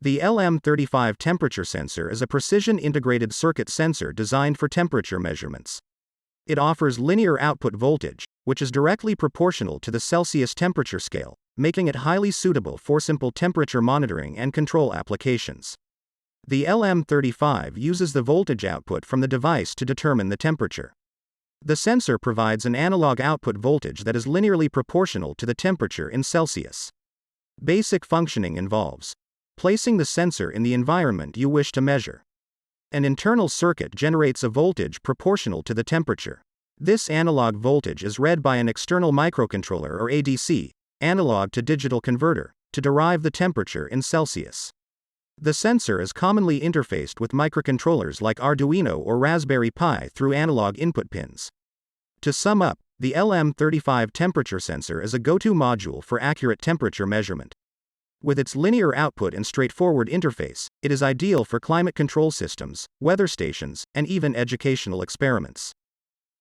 The LM35 Temperature Sensor is a precision integrated circuit sensor designed for temperature measurements. It offers linear output voltage, which is directly proportional to the Celsius temperature scale, making it highly suitable for simple temperature monitoring and control applications. The LM35 uses the voltage output from the device to determine the temperature. The sensor provides an analog output voltage that is linearly proportional to the temperature in Celsius. Basic functioning involves placing the sensor in the environment you wish to measure. An internal circuit generates a voltage proportional to the temperature. This analog voltage is read by an external microcontroller or ADC, analog to digital converter, to derive the temperature in Celsius. The sensor is commonly interfaced with microcontrollers like Arduino or Raspberry Pi through analog input pins. To sum up, the LM35 temperature sensor is a go-to module for accurate temperature measurement. With its linear output and straightforward interface, it is ideal for climate control systems, weather stations, and even educational experiments.